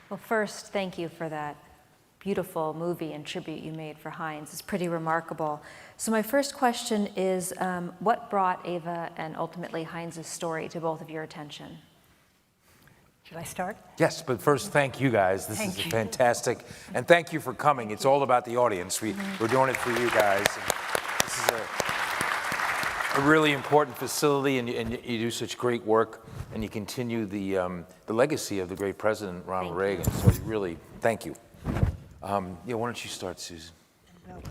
Well, first, thank you for that beautiful movie and tribute you made for Heinz. It's pretty remarkable. So my first question is, what brought Eva and ultimately Heinz's story to both of your attention? Should I start? Yes, but first, thank you guys. This is fantastic. And thank you for coming. It's all about the audience. We're doing it for you guys. This is a really important facility, and you do such great work, and you continue the legacy of the great President, Ronald Reagan. So really, thank you. Yeah, why don't you start, Susan?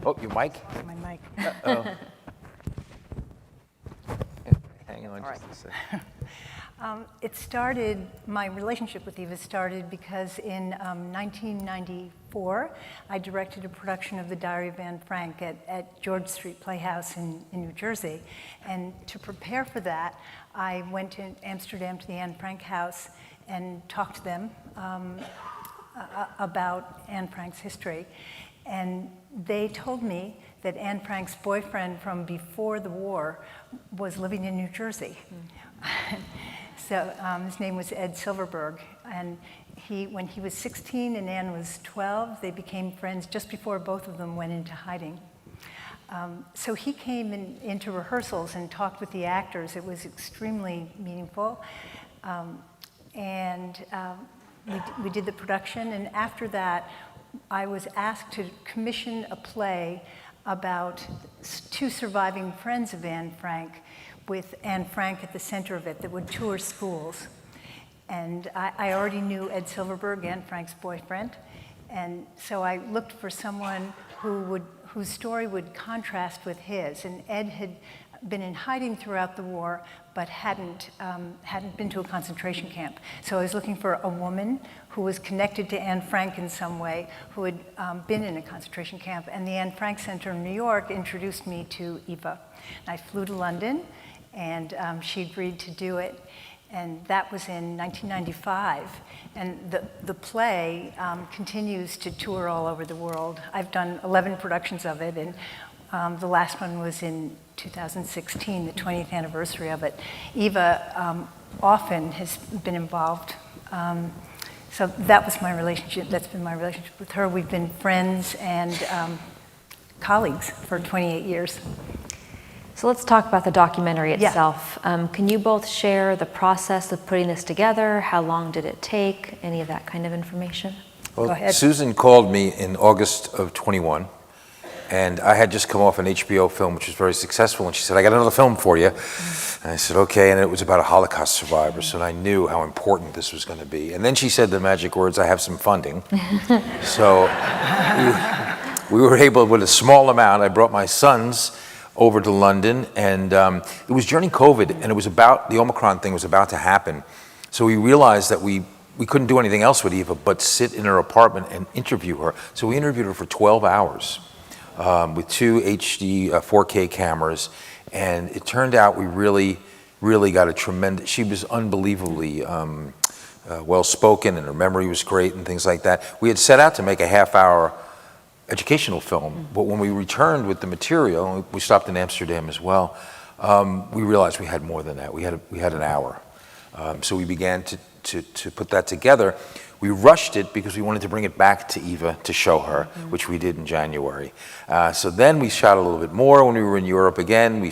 Oh, your mic? My mic. Uh-oh. Hang on just a second. It started, my relationship with Eva started because in 1994, I directed a production of The Diary of Anne Frank at George Street Playhouse in New Jersey. And to prepare for that, I went to Amsterdam to the Anne Frank house and talked to them about Anne Frank's history. And they told me that Anne Frank's boyfriend from before the war was living in New Jersey. So his name was Ed Silverberg, and when he was 16 and Anne was 12, they became friends just before both of them went into hiding. So he came into rehearsals and talked with the actors. It was extremely meaningful. We did the production, and after that, I was asked to commission a play about two surviving friends of Anne Frank, with Anne Frank at the center of it, that would tour schools. And I already knew Ed Silverberg, Anne Frank's boyfriend, and so I looked for someone whose story would contrast with his. And Ed had been in hiding throughout the war, but hadn't been to a concentration camp. So I was looking for a woman who was connected to Anne Frank in some way, who had been in a concentration camp. And the Anne Frank Center in New York introduced me to Eva. And I flew to London, and she agreed to do it. And that was in 1995. And the play continues to tour all over the world. I've done 11 productions of it, and the last one was in 2016, the 20th anniversary of it. Eva often has been involved. So that was my relationship. That's been my relationship with her. We've been friends and colleagues for 28 years. So let's talk about the documentary itself. Yeah. Can you both share the process of putting this together? How long did it take? Any of that kind of information? Well, go ahead. Susan called me in August of 21, and I had just come off an HBO film, which was very successful, and she said, I got another film for you. And I said, okay, and it was about a Holocaust survivor, so I knew how important this was going to be. And then she said the magic words, I have some funding. So we were able, with a small amount, I brought my sons over to London, and it was during COVID, and it was about, the Omicron thing was about to happen. So we realized that we couldn't do anything else with Eva but sit in her apartment and interview her. So we interviewed her for 12 hours with two HD 4K cameras, and it turned out we really got a tremendous, she was unbelievably well-spoken, and her memory was great and things like that. We had set out to make a half-hour educational film, but when we returned with the material, and we stopped in Amsterdam as well, we realized we had more than that. We had an hour. So we began to put that together. We rushed it because we wanted to bring it back to Eva to show her, which we did in January. So then we shot a little bit more when we were in Europe again. We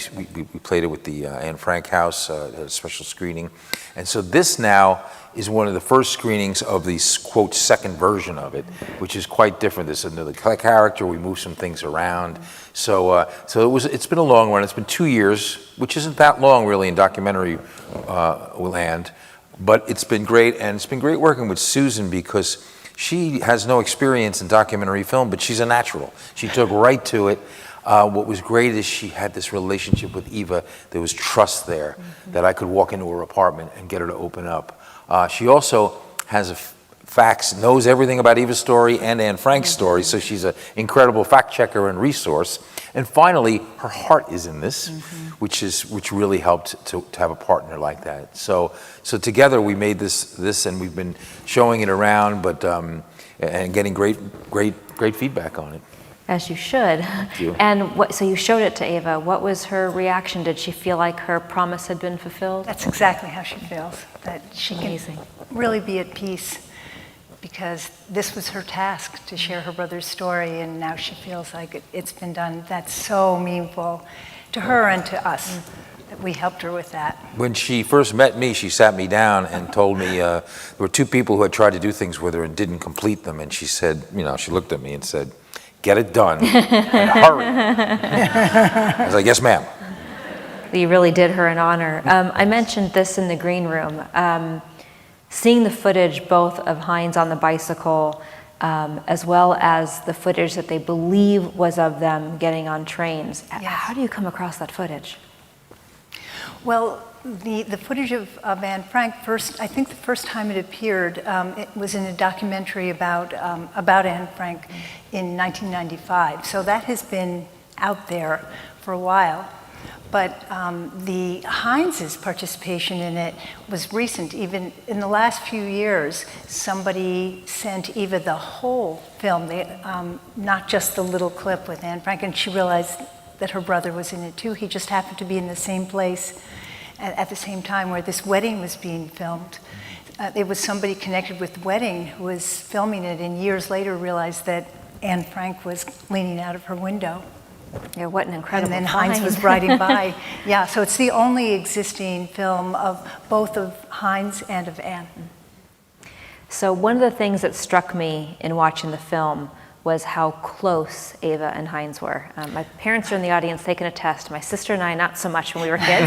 played it with the Anne Frank House, a special screening. And so this now is one of the first screenings of the, quote, second version of it, which is quite different. There's another character, we move some things around. So it's been a long run. It's been 2 years, which isn't that long really in documentary land, but it's been great, and it's been great working with Susan because she has no experience in documentary film, but she's a natural. She took right to it. What was great is she had this relationship with Eva. There was trust there, that I could walk into her apartment and get her to open up. She also has knows everything about Eva's story and Anne Frank's story, so she's an incredible fact checker and resource. And finally, her heart is in this, which really helped to have a partner like that. So together we made this, and we've been showing it around, but and getting great feedback on it. As you should. Thank you. And so you showed it to Eva. What was her reaction? Did she feel like her promise had been fulfilled? That's exactly how she feels, that she can really be at peace because this was her task, to share her brother's story, and now she feels like it's been done. That's so meaningful to her and to us that we helped her with that. When she first met me, she sat me down and told me there were two people who had tried to do things with her and didn't complete them, and she said, she looked at me and said, "Get it done, and hurry." I was like, "Yes, ma'am." You really did her an honor. I mentioned this in the green room. Seeing the footage both of Heinz on the bicycle as well as the footage that they believe was of them getting on trains. Yes. How do you come across that footage? Well, the footage of Anne Frank, I think the first time it appeared, it was in a documentary about Anne Frank in 1995. So that has been out there for a while. But the Heinz's participation in it was recent. Even in the last few years, somebody sent Eva the whole film, not just the little clip with Anne Frank, and she realized that her brother was in it too. He just happened to be in the same place at the same time where this wedding was being filmed. It was somebody connected with the wedding who was filming it, and years later realized that Anne Frank was leaning out of her window. Yeah, what an incredible And then find. Heinz was riding by. Yeah, so it's the only existing film of both of Heinz and of Anne. So one of the things that struck me in watching the film was how close Eva and Heinz were. My parents are in the audience, they can attest. My sister and I, not so much when we were kids.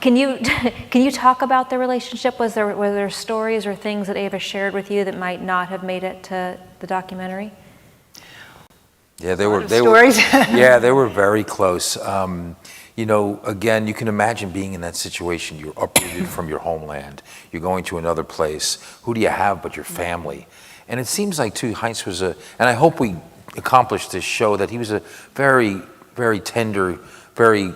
Can you talk about the relationship? Were there stories or things that Eva shared with you that might not have made it to the documentary? Yeah, they were yeah, they were very close. Again, you can imagine being in that situation. You're uprooted from your homeland. You're going to another place. Who do you have but your family? And it seems like, too, Heinz was and I hope we accomplished this show, that he was a very, very tender, very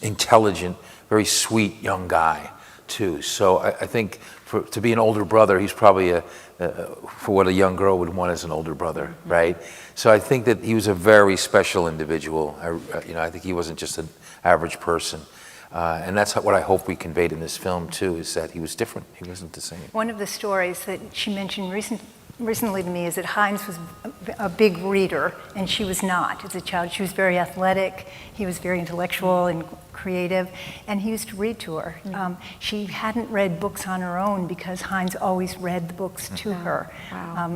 intelligent, very sweet young guy, too. So I think to be an older brother, he's probably for what a young girl would want as an older brother, right? So I think that he was a very special individual. I think he wasn't just an average person. And that's what I hope we conveyed in this film, too, is that he was different. He wasn't the same. One of the stories that she mentioned recently to me is that Heinz was a big reader, and she was not. As a child, she was very athletic. He was very intellectual and creative, and he used to read to her. She hadn't read books on her own because Heinz always read the books to her,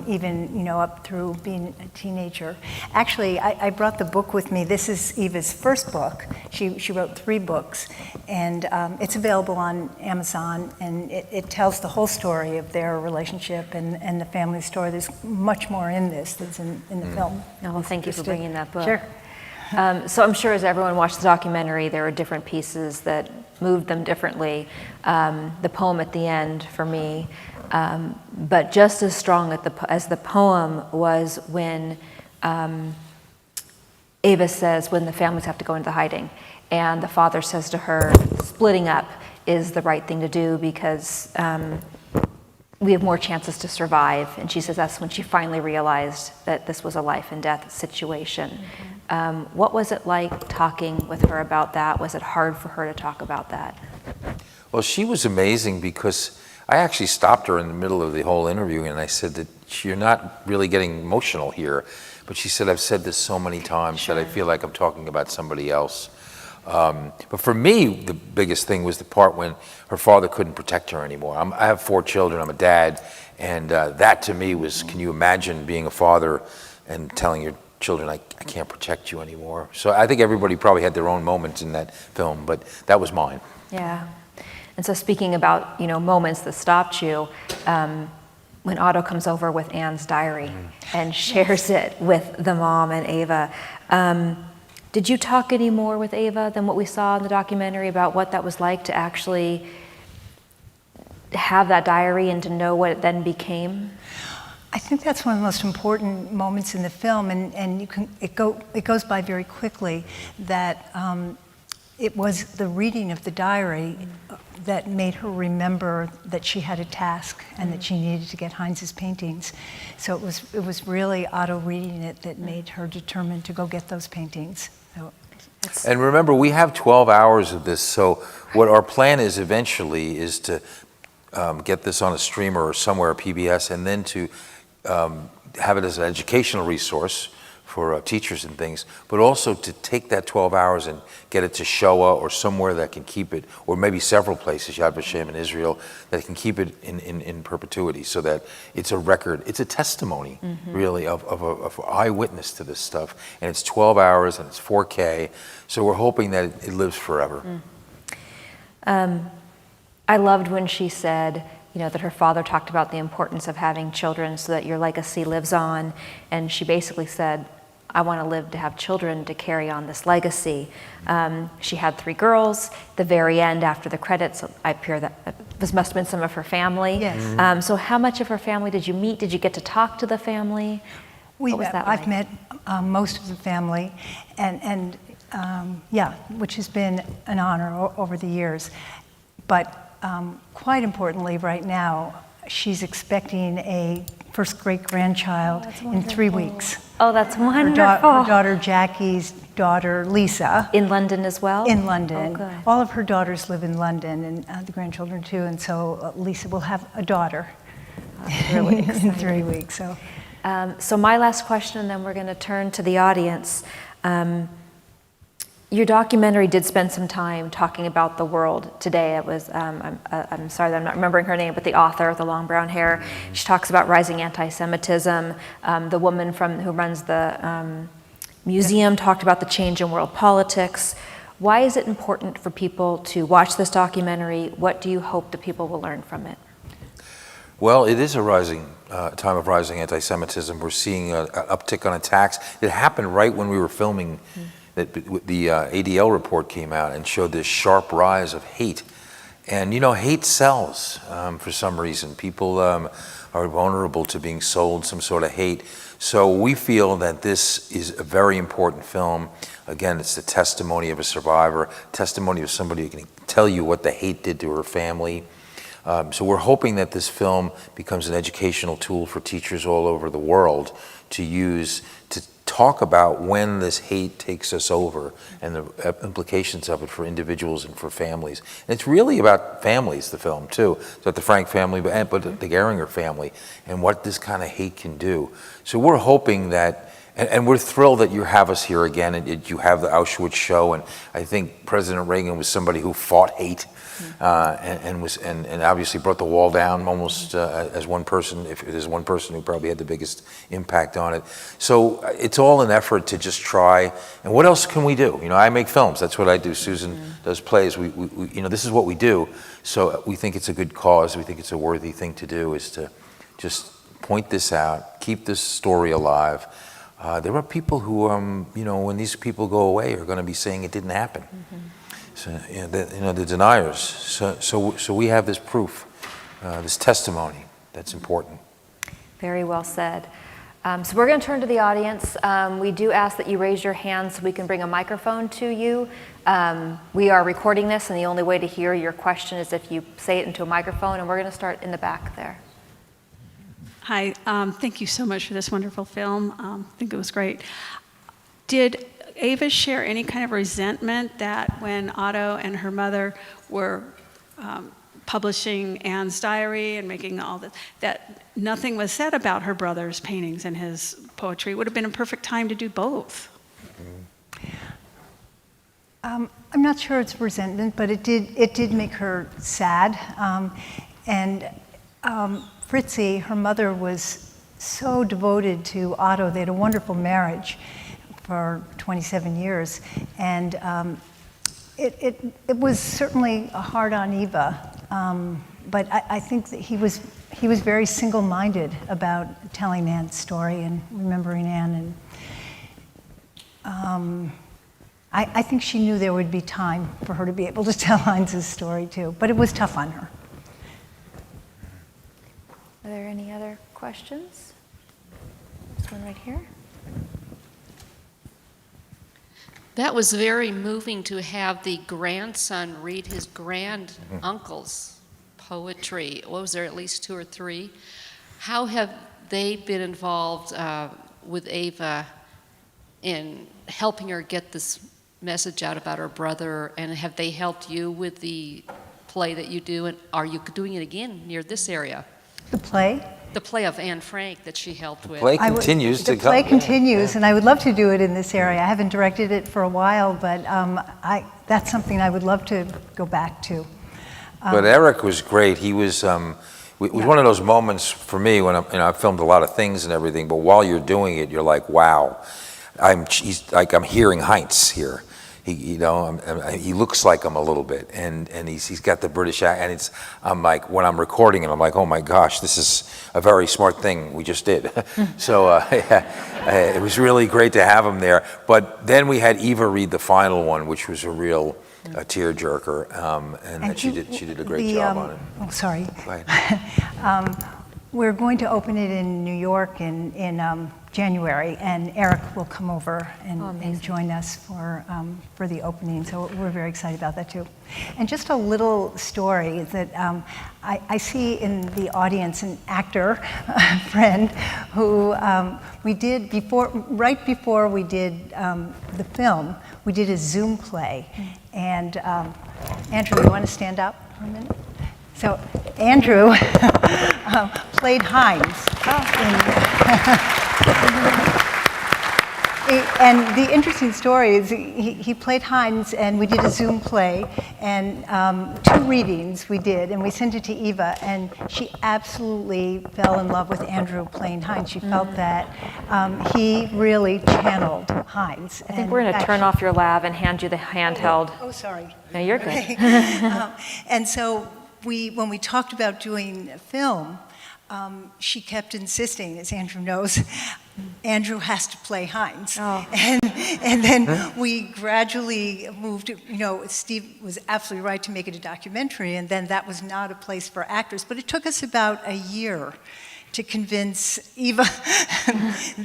even up through being a teenager. Actually, I brought the book with me. This is Eva's first book. She wrote 3 books, and it's available on Amazon, and it tells the whole story of their relationship and the family story. There's much more in this that's in the film. Oh, well, thank you for bringing that book. Sure. So I'm sure as everyone watched the documentary, there were different pieces that moved them differently. The poem at the end for me, but just as strong as the poem was when Eva says, when the families have to go into hiding, and the father says to her, splitting up is the right thing to do because we have more chances to survive. And she says that's when she finally realized that this was a life and death situation. What was it like talking with her about that? Was it hard for her to talk about that? Well, she was amazing because I actually stopped her in the middle of the whole interview and I said that you're not really getting emotional here. But she said, I've said this so many times that I feel like I'm talking about somebody else. But for me, the biggest thing was the part when her father couldn't protect her anymore. I have 4 children, I'm a dad, and that to me was, can you imagine being a father and telling your children, I can't protect you anymore? So I think everybody probably had their own moments in that film, but that was mine. Yeah. And so speaking about, moments that stopped you, when Otto comes over with Anne's diary and shares it with the mom and Eva, did you talk any more with Eva than what we saw in the documentary about what that was like to actually have that diary and to know what it then became? I think that's one of the most important moments in the film, and it goes by very quickly that it was the reading of the diary that made her remember that she had a task and that she needed to get Heinz's paintings. So it was really Otto reading it that made her determined to go get those paintings. So and remember, we have 12 hours of this, so what our plan is eventually is to get this on a streamer or somewhere, PBS, and then to have it as an educational resource for teachers and things, but also to take that 12 hours and get it to Shoah or somewhere that can keep it, or maybe several places, Yad Vashem in Israel, that can keep it in perpetuity, so that it's a record, it's a testimony, really, of eyewitness to this stuff. And it's 12 hours and it's 4K, so we're hoping that it lives forever. I loved when she said, that her father talked about the importance of having children so that your legacy lives on. And she basically said, I want to live to have children to carry on this legacy. She had 3 girls. At the very end, after the credits, I appear that this must have been some of her family. Yes. So how much of her family did you meet? Did you get to talk to the family? What was that I've like? met most of the family, and which has been an honor over the years. But quite importantly, right now, she's expecting a first great-grandchild in 3 weeks. Oh, that's wonderful. Her daughter Jackie's daughter Lisa. In London as well? In London. Oh, good. All of her daughters live in London, and the grandchildren too, and so Lisa will have a daughter Really in 3 weeks. So my last question, and then we're going to turn to the audience. Your documentary did spend some time talking about the world today. It was, I'm sorry that I'm not remembering her name, but the author with the long brown hair. She talks about rising anti-Semitism. The woman who runs the museum talked about the change in world politics. Why is it important for people to watch this documentary? What do you hope that people will learn from it? Well, it is a time of rising anti-Semitism. We're seeing an uptick on attacks. It happened right when we were filming. That the ADL report came out and showed this sharp rise of hate. And hate sells for some reason. People are vulnerable to being sold some sort of hate. So we feel that this is a very important film. Again, it's the testimony of a survivor, testimony of somebody who can tell you what the hate did to her family. So we're hoping that this film becomes an educational tool for teachers all over the world to use to talk about when this hate takes us over and the implications of it for individuals and for families. And it's really about families, the film, too. It's about the Frank family, but the Geiringer family, and what this kind of hate can do. So we're hoping that, and we're thrilled that you have us here again, and you have the Auschwitz show, and I think President Reagan was somebody who fought hate, and obviously brought the wall down almost as one person, if there's one person who probably had the biggest impact on it. So it's all an effort to just try, and what else can we do? I make films, that's what I do. Susan does plays. We this is what we do, so we think it's a good cause, we think it's a worthy thing to do, is to just point this out, keep this story alive. There are people who, when these people go away, are going to be saying it didn't happen. So, the deniers. So we have this proof, this testimony that's important. Very well said. So we're going to turn to the audience. We do ask that you raise your hand so we can bring a microphone to you. We are recording this, and the only way to hear your question is if you say it into a microphone, and we're going to start in the back there. Hi, thank you so much for this wonderful film. I think it was great. Did Ava share any kind of resentment that when Otto and her mother were publishing Anne's diary and making all that nothing was said about her brother's paintings and his poetry? It would have been a perfect time to do both. I'm not sure it's resentment, but it did make her sad. Fritzi, her mother, was so devoted to Otto. They had a wonderful marriage for 27 years. And it was certainly hard on Eva. But I think that he was very single-minded about telling Anne's story and remembering Anne. And I think she knew there would be time for her to be able to tell Heinz's story too. But it was tough on her. Are there any other questions? This one right here. That was very moving to have the grandson read his granduncle's poetry. What was there, at least 2 or 3? How have they been involved with Ava in helping her get this message out about her brother, and have they helped you with the play that you do, and are you doing it again near this area? The play? The play of Anne Frank that she helped with. Play continues to come. The play continues, and I would love to do it in this area. I haven't directed it for a while, but that's something I would love to go back to. But Eric was great. He was, it was one of those moments for me when I filmed a lot of things and everything, but while you're doing it, you're like, wow, I'm hearing Heinz here. He looks like him a little bit, and he's got the British accent, and I'm like, when I'm recording it, I'm like, oh my gosh, this is a very smart thing we just did. So it was really great to have him there. But then we had Eva read the final one, which was a real tearjerker, and she did a great job on it. Oh, sorry. Go ahead. We're going to open it in New York in January, and Eric will come over and join us for the opening. So we're very excited about that too. And just a little story is that I see in the audience an actor friend who we did right before we did the film, we did a Zoom play. And Andrew, you want to stand up for a minute? So Andrew played Heinz. And the interesting story is he played Heinz, and we did a Zoom play, and 2 readings we did, and we sent it to Eva, and she absolutely fell in love with Andrew playing Heinz. She felt that he really channeled Heinz. I think we're going to turn off your lav and hand you the handheld. Oh, sorry. No, you're good. Okay. And so when we talked about doing a film, she kept insisting, as Andrew knows, Andrew has to play Heinz. Oh. And then we gradually moved, Steve was absolutely right to make it a documentary, and then that was not a place for actors. But it took us about a year to convince Eva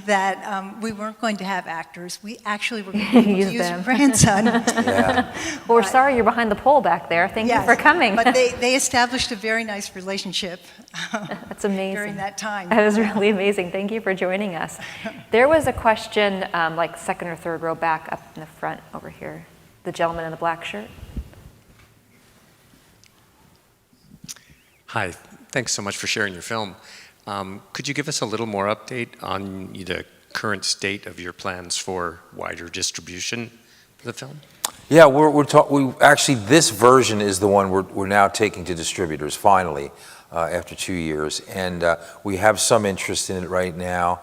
that we weren't going to have actors. We actually were going to use her grandson. Yeah. Well, we're sorry you're behind the pole back there. Thank you for coming. But they established a very nice relationship. That's amazing. During that time. That was really amazing. Thank you for joining us. There was a question, like second or third row back up in the front over here. The gentleman in the black shirt. Hi, thanks so much for sharing your film. Could you give us a little more update on the current state of your plans for wider distribution for the film? Yeah, we actually, this version is the one we're now taking to distributors finally after 2 years, and we have some interest in it right now.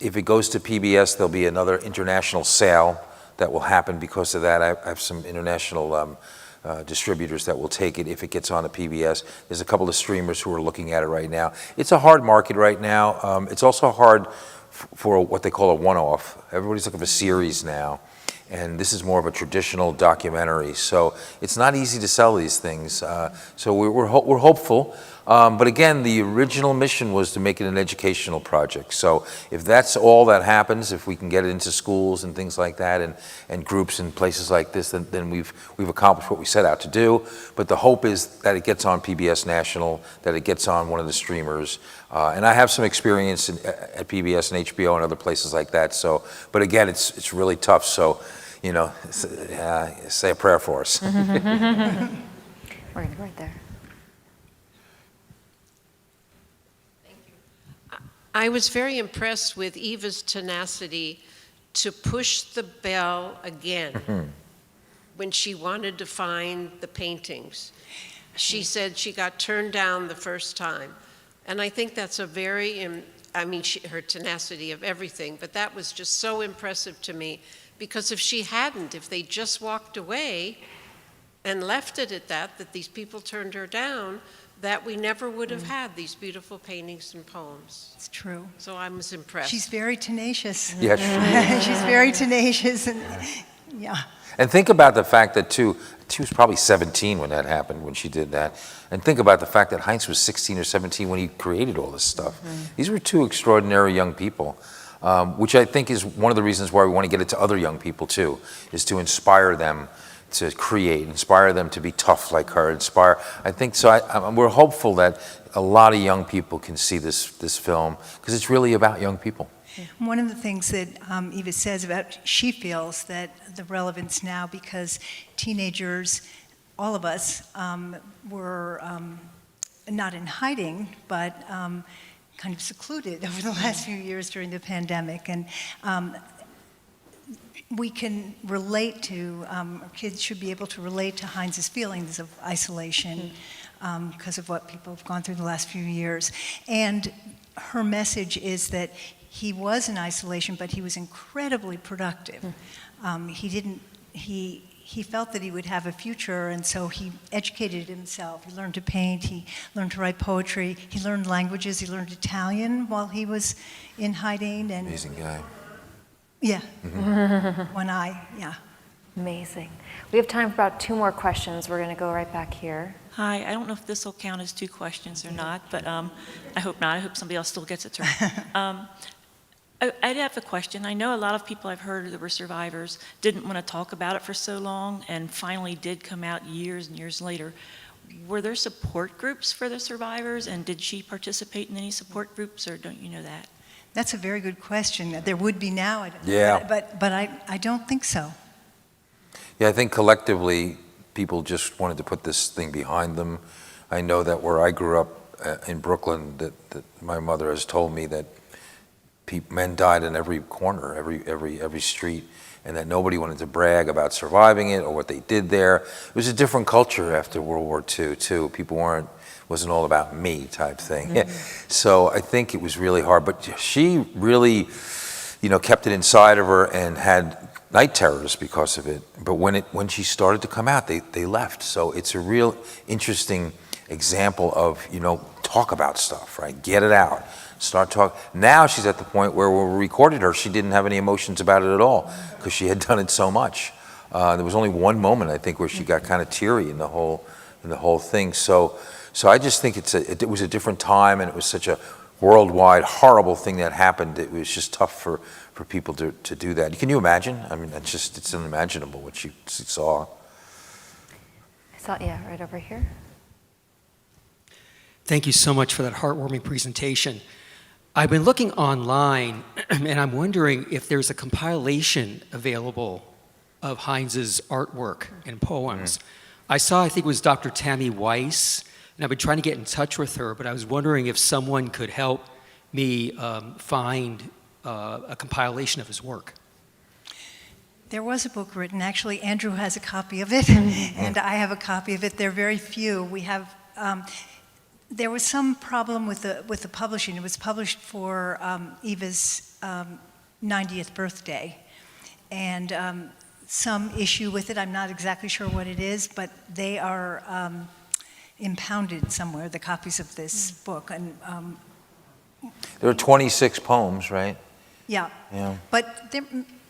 If it goes to PBS, there'll be another international sale that will happen because of that. I have some international distributors that will take it if it gets on a PBS. There's a couple of streamers who are looking at it right now. It's a hard market right now. It's also hard for what they call a one-off. Everybody's looking for series now, and this is more of a traditional documentary. So it's not easy to sell these things. So we're hopeful. But again, the original mission was to make it an educational project. So if that's all that happens, if we can get it into schools and things like that, and groups and places like this, then we've accomplished what we set out to do. But the hope is that it gets on PBS National, that it gets on one of the streamers. And I have some experience at PBS and HBO and other places like that. So, but again, it's really tough. So, say a prayer for us. We're going to go right there. I was very impressed with Eva's tenacity to push the bell again when she wanted to find the paintings. She said she got turned down the first time. And I think that's a very, her tenacity of everything, but that was just so impressive to me, because if they just walked away and left it at that these people turned her down, that we never would have had these beautiful paintings and poems. It's true. So I was impressed. She's very tenacious. Yeah, She's very tenacious, and yeah. And think about the fact that, too, she was probably 17 when that happened, when she did that. And think about the fact that Heinz was 16 or 17 when he created all this stuff. These were 2 extraordinary young people, which I think is one of the reasons why we want to get it to other young people, too, is to inspire them to create, inspire them to be tough like her, I think so. We're hopeful that a lot of young people can see this film, because it's really about young people. One of the things that Eva says about, she feels that the relevance now, because teenagers all of us were not in hiding, but kind of secluded over the last few years during the pandemic. And we can relate to, kids should be able to relate to Heinz's feelings of isolation because of what people have gone through the last few years. And her message is that he was in isolation, but he was incredibly productive. He felt that he would have a future, and so he educated himself. He learned to paint, he learned to write poetry, he learned languages, he learned Italian while he was in hiding. And Amazing guy. yeah, one eye, yeah. Amazing. We have time for about 2 more questions. We're going to go right back here. Hi, I don't know if this will count as 2 questions or not, but I hope not. I hope somebody else still gets a turn. I'd have a question. I know a lot of people I've heard that were survivors didn't want to talk about it for so long and finally did come out years and years later. Were there support groups for the survivors, and did she participate in any support groups, or don't you know that? That's a very good question. There would be now, Yeah. but I don't think so. Yeah, I think collectively, people just wanted to put this thing behind them. I know that where I grew up in Brooklyn, that my mother has told me that men died in every corner, every street, and that nobody wanted to brag about surviving it or what they did there. It was a different culture after World War II, too. People wasn't all about me type thing. So I think it was really hard, but she really, kept it inside of her and had night terrors because of it. But when she started to come out, they left. So it's a real interesting example of, talk about stuff, right? Get it out. Start talking. Now she's at the point where when we recorded her, she didn't have any emotions about it at all because she had done it so much. There was only one moment, I think, where she got kind of teary in the whole thing. So I just think it was a different time, and it was such a worldwide horrible thing that happened. It was just tough for people to do that. Can you imagine? I mean, it's unimaginable what she saw. I saw, yeah, right over here. Thank you so much for that heartwarming presentation. I've been looking online, and I'm wondering if there's a compilation available of Heinz's artwork and poems. I think it was Dr. Tammy Weiss, and I've been trying to get in touch with her, but I was wondering if someone could help me find a compilation of his work. There was a book written. Actually, Andrew has a copy of it, and I have a copy of it. They're very few. We have. There was some problem with the publishing. It was published for Eva's 90th birthday, and some issue with it. I'm not exactly sure what it is, but they are impounded somewhere, the copies of this book. And There are 26 poems, right? yeah. But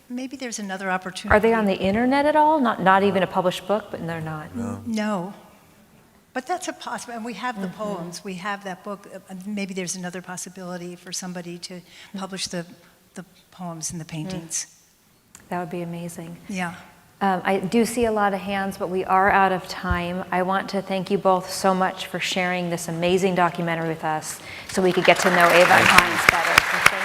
maybe there's another opportunity. Are they on the internet at all? Not even a published book, but they're not. No. But that's a possibility, and we have the poems, we have that book. Maybe there's another possibility for somebody to publish the poems and the paintings. That would be amazing. Yeah. I do see a lot of hands, but we are out of time. I want to thank you both so much for sharing this amazing documentary with us so we could get to know Ava and Heinz better. So